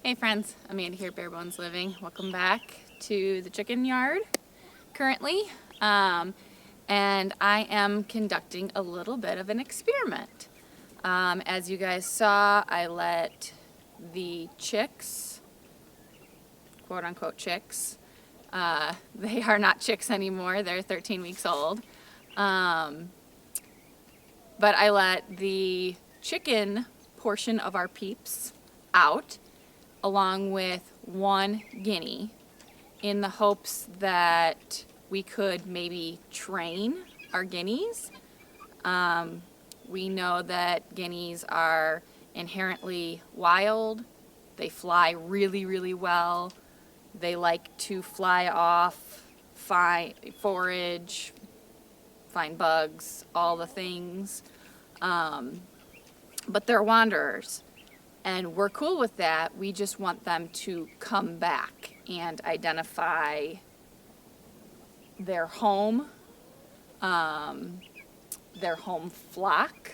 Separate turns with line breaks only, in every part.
Hey friends, Amanda here, Bare Bones Living. Welcome back to the chicken yard currently. And I am conducting a little bit of an experiment. As you guys saw, I let the chicks, quote unquote chicks, they are not chicks anymore, they're 13 weeks old. But I let the chicken portion of our peeps out along with one guinea in the hopes that we could maybe train our guineas. We know that guineas are inherently wild. They fly really, really well. They like to fly off, forage, find bugs, all the things. But they're wanderers. And we're cool with that. We just want them to come back and identify their home flock,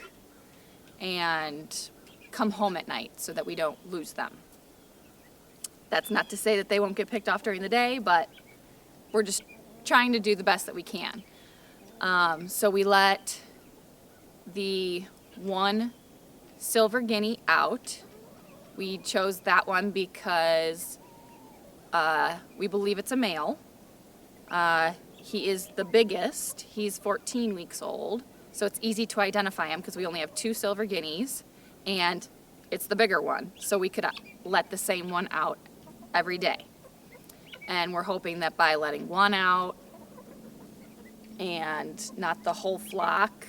and come home at night so that we don't lose them. That's not to say that they won't get picked off during the day, but we're just trying to do the best that we can. So we let the one silver guinea out. We chose that one because we believe it's a male. He is the biggest. He's 14 weeks old, so it's easy to identify him because we only have two silver guineas, and it's the bigger one, so we could let the same one out every day. And we're hoping that by letting one out and not the whole flock,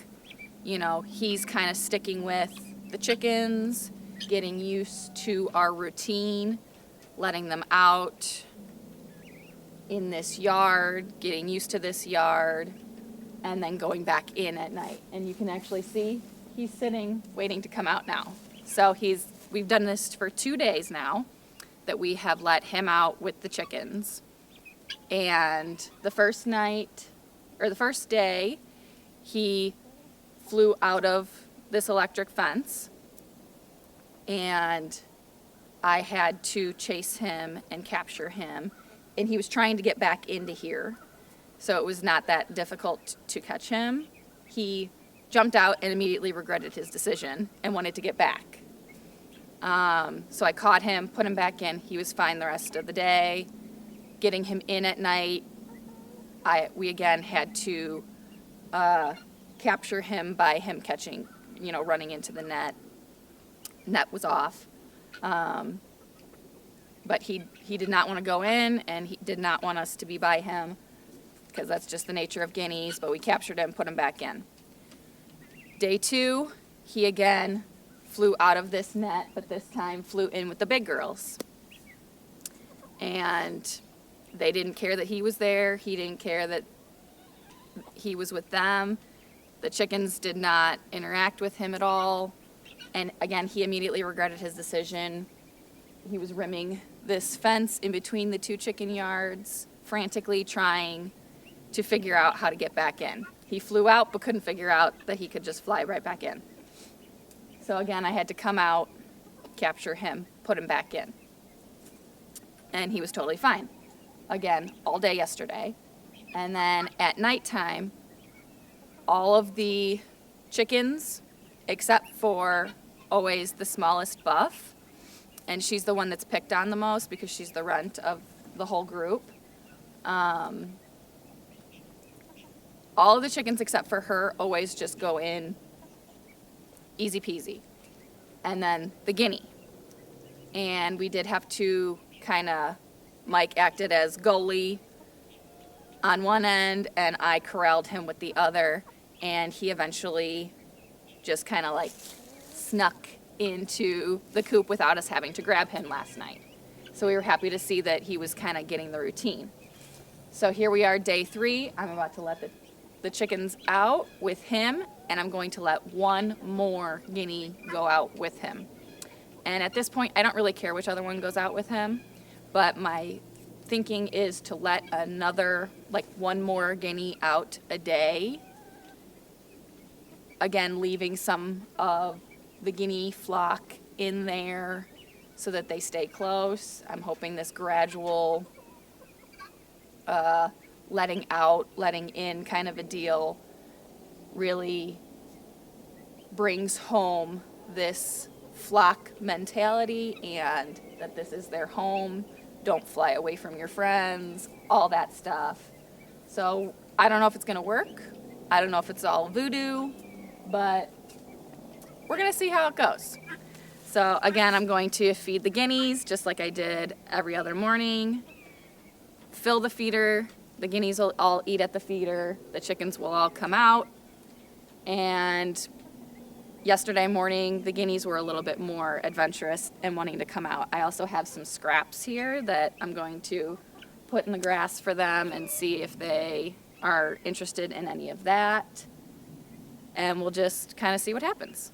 you know, he's kind of sticking with the chickens, getting used to our routine, letting them out in this yard, getting used to this yard, and then going back in at night. And you can actually see he's sitting waiting to come out now. So we've done this for 2 days now that we have let him out with the chickens. And the first day, he flew out of this electric fence, and I had to chase him and capture him, and he was trying to get back into here, so it was not that difficult to catch him. He jumped out and immediately regretted his decision and wanted to get back. So I caught him, put him back in. He was fine the rest of the day. Getting him in at night, we again had to capture him by him catching, running into the net. Net was off, but he did not want to go in, and he did not want us to be by him because that's just the nature of guineas. But we captured him, put him back in. Day 2, he again flew out of this net, but this time flew in with the big girls, and they didn't care that he was there. He didn't care that he was with them. The chickens did not interact with him at all. And again, he immediately regretted his decision. He was rimming this fence in between the two chicken yards, frantically trying to figure out how to get back in. He flew out, but couldn't figure out that he could just fly right back in. So again, I had to come out, capture him, put him back in. And he was totally fine. Again, all day yesterday. And then at nighttime, all of the chickens, except for always the smallest Buff, and she's the one that's picked on the most because she's the runt of the whole group. All of the chickens except for her always just go in easy peasy. And then the guinea. And we did have to Mike acted as goalie on one end, and I corralled him with the other, and he eventually just snuck into the coop without us having to grab him last night. So we were happy to see that he was getting the routine. So here we are, day 3. I'm about to let the chickens out with him, and I'm going to let one more guinea go out with him. And at this point, I don't really care which other one goes out with him, but my thinking is to let one more guinea out a day. Again, leaving some of the guinea flock in there so that they stay close. I'm hoping this gradual letting out, letting in kind of a deal really brings home this flock mentality, and that this is their home. Don't fly away from your friends, all that stuff. So I don't know if it's going to work. I don't know if it's all voodoo, but we're going to see how it goes. So again, I'm going to feed the guineas just like I did every other morning. Fill the feeder. The guineas will all eat at the feeder. The chickens will all come out. And yesterday morning, the guineas were a little bit more adventurous and wanting to come out. I also have some scraps here that I'm going to put in the grass for them and see if they are interested in any of that. And we'll just kind of see what happens.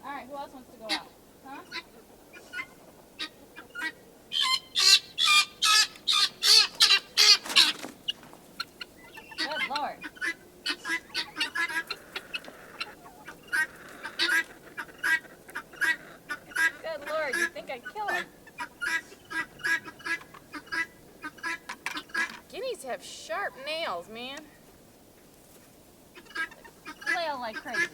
Alright, who else wants to go out? Huh? Good Lord. Good Lord, you think I'd kill him? Guineas have sharp nails, man. They flail like crazy.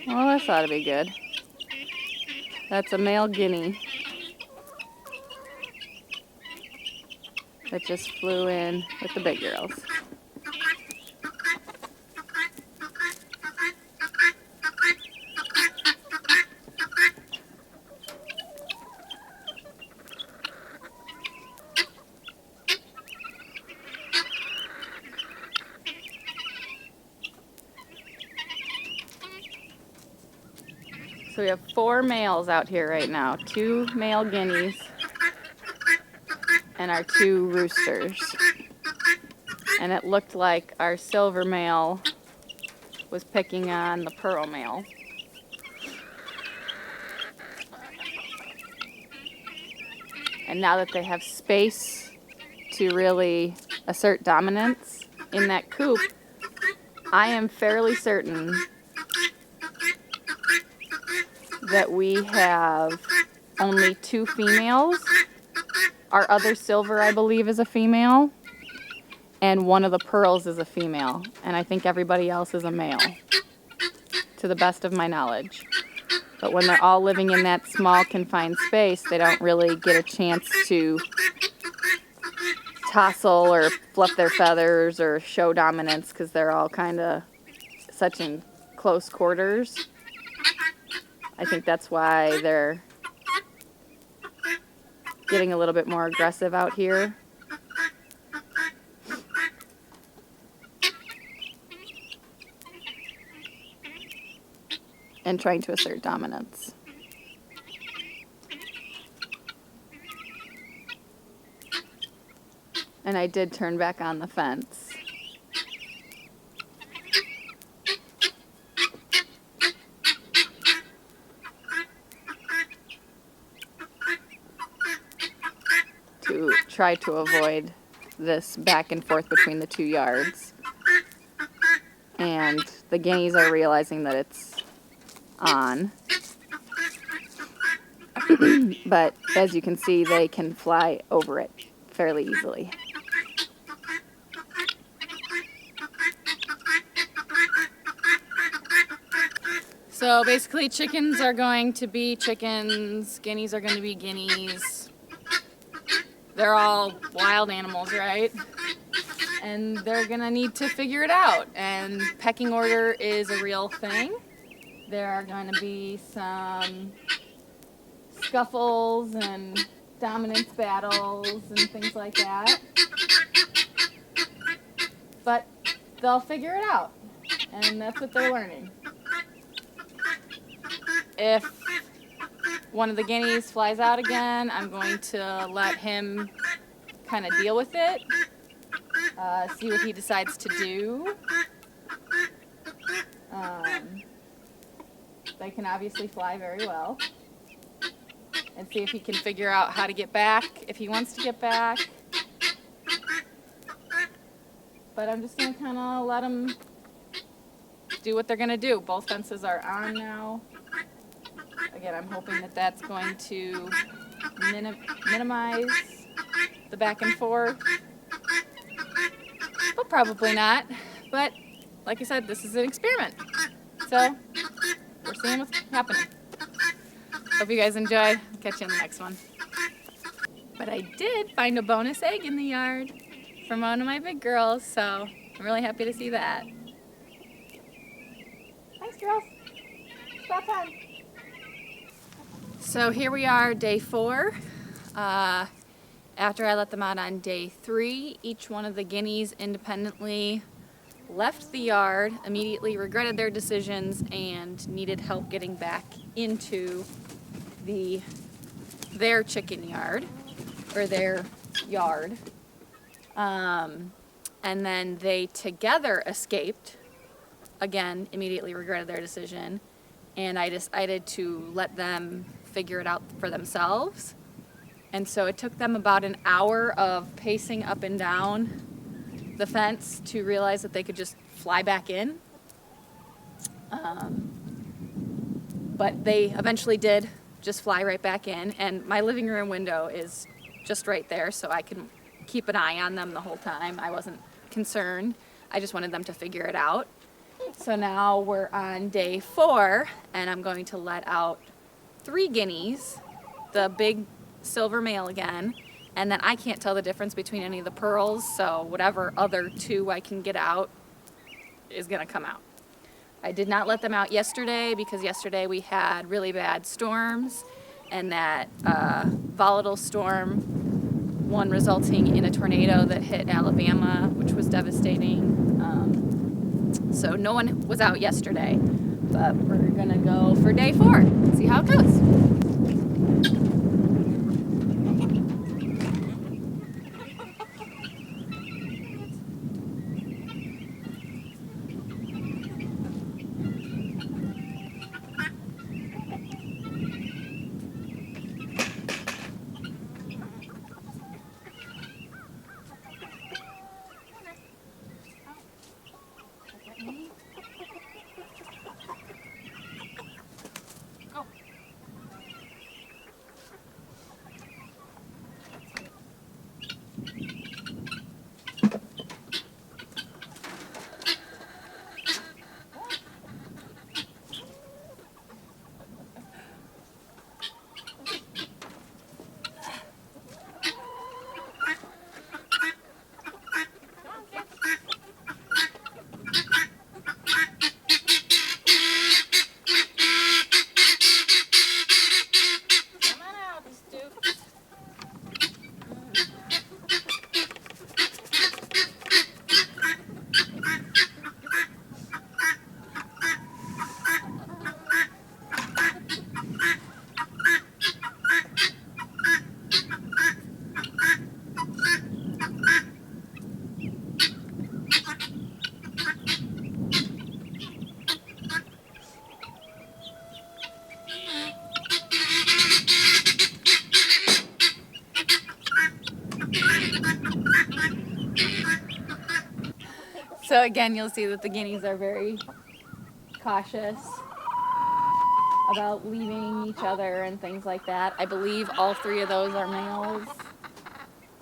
Well, this ought to be good. That's a male guinea that just flew in with the big girls. So we have 4 males out here right now, 2 male guineas and our 2 roosters. And it looked like our silver male was picking on the pearl male. And now that they have space to really assert dominance in that coop, I am fairly certain that we have only 2 females. Our other silver, I believe, is a female, and one of the pearls is a female, and I think everybody else is a male, to the best of my knowledge. But when they're all living in that small, confined space, they don't really get a chance to tussle or fluff their feathers or show dominance because they're all kind of such in close quarters. I think that's why they're getting a little bit more aggressive out here. And trying to assert dominance. And I did turn back on the fence. To try to avoid this back and forth between the 2 yards. And the guineas are realizing that it's on. But as you can see, they can fly over it fairly easily. So basically chickens are going to be chickens, guineas are going to be guineas. They're all wild animals, right? And they're going to need to figure it out. And pecking order is a real thing. There are going to be some scuffles and dominance battles and things like that. But they'll figure it out. And that's what they're learning. If one of the guineas flies out again, I'm going to let him kind of deal with it, see what he decides to do. They can obviously fly very well. And see if he can figure out how to get back, if he wants to get back. But I'm just going to kind of let them do what they're going to do. Both fences are on now. Again, I'm hoping that that's going to minimize the back and forth. But probably not. But like I said, this is an experiment. So we're seeing what's happening. Hope you guys enjoy. Catch you in the next one. But I did find a bonus egg in the yard from one of my big girls, so I'm really happy to see that. Thanks, girls. Stop time. So here we are, day 4. After I let them out on day 3, each one of the guineas independently left the yard, immediately regretted their decisions, and needed help getting back into their chicken yard, or their yard. And then they together escaped, again, immediately regretted their decision, and I decided to let them figure it out for themselves. And so it took them about an hour of pacing up and down the fence to realize that they could just fly back in. But they eventually did just fly right back in, and my living room window is just right there, so I can keep an eye on them the whole time. I wasn't concerned. I just wanted them to figure it out. So now we're on day 4, and I'm going to let out 3 guineas, the big silver male again, and then I can't tell the difference between any of the pearls, so whatever other 2 I can get out is going to come out. I did not let them out yesterday because yesterday we had really bad storms, and that volatile storm, one resulting in a tornado that hit Alabama, which was devastating. So no one was out yesterday, but we're going to go for day 4, see how it goes. So again, you'll see that the guineas are very cautious about leaving each other and things like that. I believe all 3 of those are males.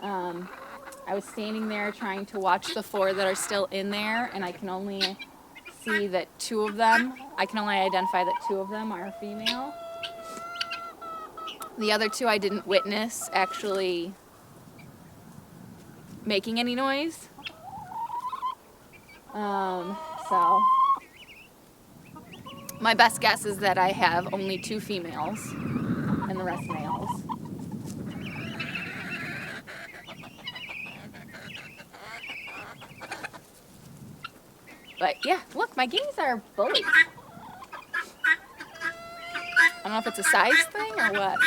I was standing there trying to watch the 4 that are still in there, and I can only see that 2 of them, I can only identify that 2 of them are female. The other 2 I didn't witness actually making any noise. So my best guess is that I have only 2 females and the rest males. But yeah, look, my guineas are bullies. I don't know if it's a size thing or what.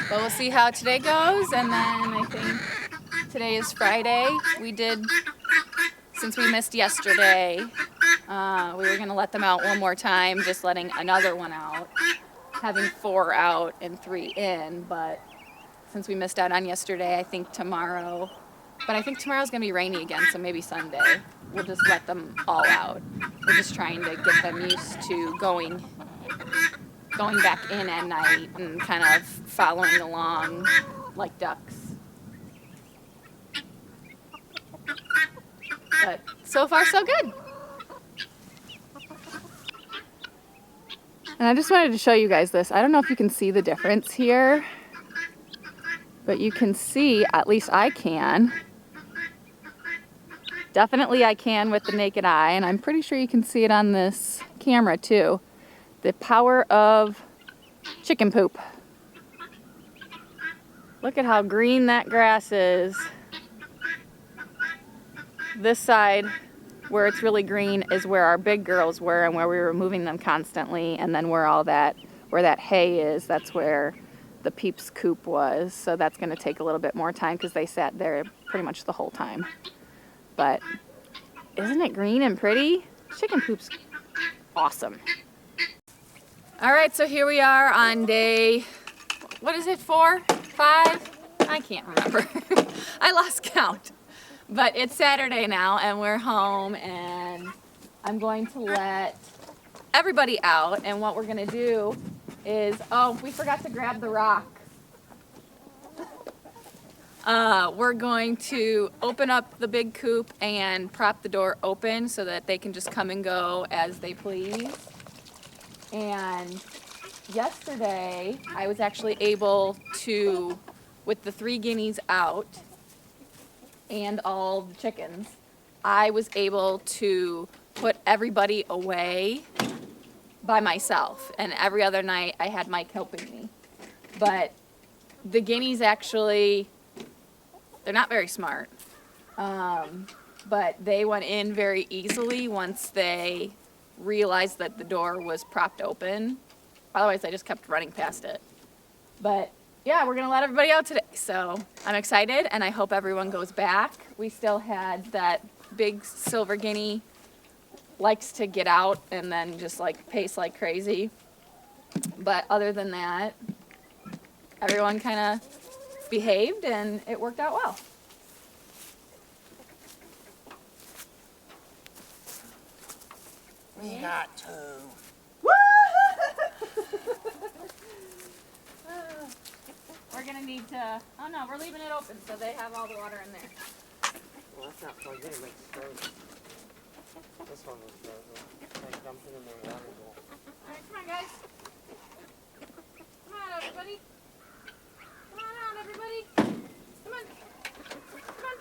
But we'll see how today goes, and then I think today is Friday. Since we missed yesterday, we were gonna let them out one more time, just letting another one out, having 4 out and 3 in, but since we missed out on yesterday, I think tomorrow's gonna be rainy again, so maybe Sunday. We'll just let them all out. We're just trying to get them used to going back in at night and kind of following along like ducks. But so far so good. And I just wanted to show you guys this. I don't know if you can see the difference here, but you can see, at least I can. Definitely I can with the naked eye, and I'm pretty sure you can see it on this camera too. The power of chicken poop. Look at how green that grass is. This side, where it's really green, is where our big girls were and where we were moving them constantly, and then where that hay is, that's where the Peeps coop was. So that's going to take a little bit more time because they sat there pretty much the whole time. But isn't it green and pretty? Chicken poop's awesome. All right, so here we are on day, what is it, 4, 5? I can't remember. I lost count. But it's Saturday now, and we're home, and I'm going to let everybody out, and what we're gonna do is, oh, we forgot to grab the rock. We're going to open up the big coop and prop the door open so that they can just come and go as they please. And yesterday, I was actually able to, with the 3 guineas out and all the chickens, I was able to put everybody away by myself. And every other night, I had Mike helping me. But the guineas actually, they're not very smart, but they went in very easily once they realized that the door was propped open. Otherwise, I just kept running past it. But yeah, we're gonna let everybody out today, so I'm excited, and I hope everyone goes back. We still had that big silver guinea, likes to get out and then just like pace like crazy. But other than that, everyone kind of behaved and it worked out well.
We got to.
We're gonna need to, oh no, we're leaving it open so they have all the water in there.
Well, that's not plugged in, it makes it frozen. This one was frozen. Like dumping in the water bowl.
Alright, come on guys. Come on everybody. Come on out everybody. Come on. Come on.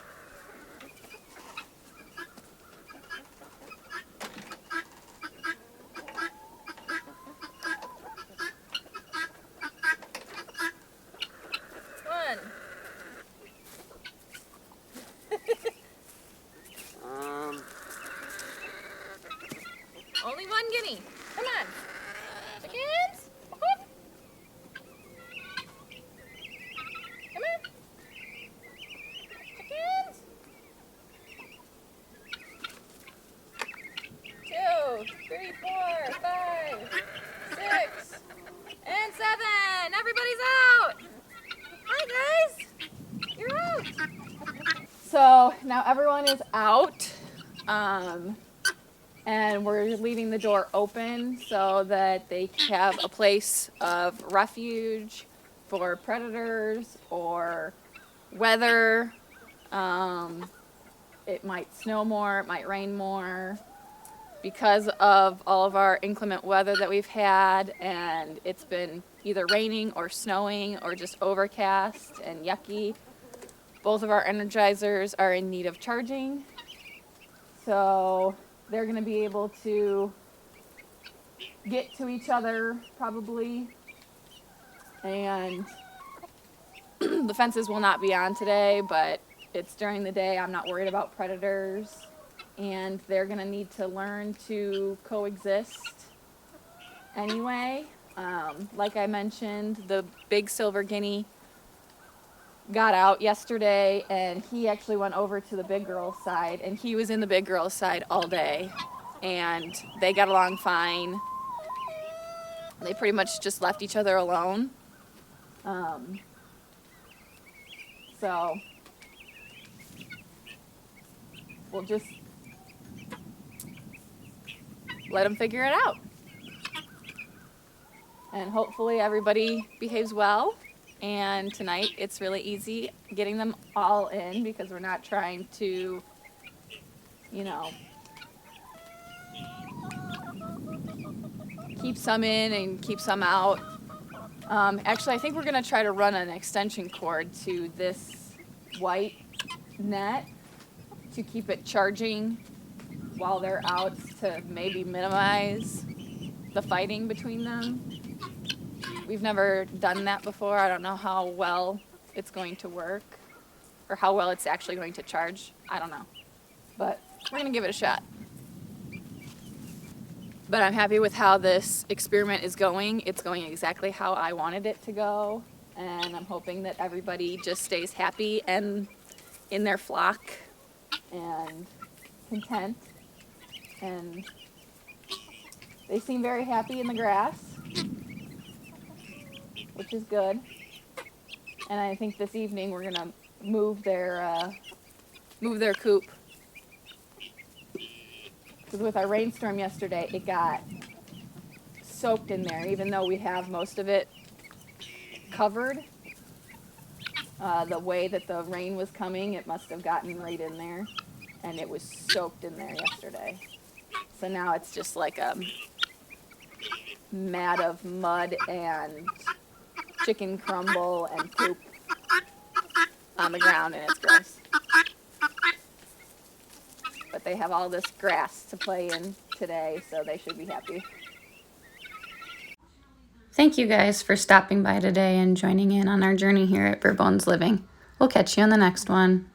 Only 1 guinea. Come on. Chickens. Whoop. So now everyone is out, and we're leaving the door open so that they have a place of refuge for predators or weather. It might snow more, it might rain more because of all of our inclement weather that we've had, and it's been either raining or snowing or just overcast and yucky. Both of our energizers are in need of charging, so they're going to be able to get to each other probably, and the fences will not be on today, but it's during the day. I'm not worried about predators, and they're going to need to learn to coexist anyway. Like I mentioned, the big silver guinea got out yesterday, and he actually went over to the big girl's side, and he was in the big girl's side all day, and they got along fine. They pretty much just left each other alone. So we'll just let them figure it out. And hopefully everybody behaves well. And tonight it's really easy getting them all in because we're not trying to, you know, keep some in and keep some out. Actually, I think we're going to try to run an extension cord to this white net to keep it charging while they're out to maybe minimize the fighting between them. We've never done that before. I don't know how well it's going to work or how well it's actually going to charge. I don't know. But we're going to give it a shot. But I'm happy with how this experiment is going. It's going exactly how I wanted it to go. And I'm hoping that everybody just stays happy and in their flock and content. And they seem very happy in the grass, which is good. And I think this evening we're gonna move their coop. Because with our rainstorm yesterday, it got soaked in there, even though we have most of it covered. The way that the rain was coming, it must have gotten right in there, and it was soaked in there yesterday. So now it's just like a mat of mud and chicken crumble and poop on the ground, and it's gross. But they have all this grass to play in today, so they should be happy.
Thank you guys for stopping by today and joining in on our journey here at Bare Bones Living. We'll catch you on the next one.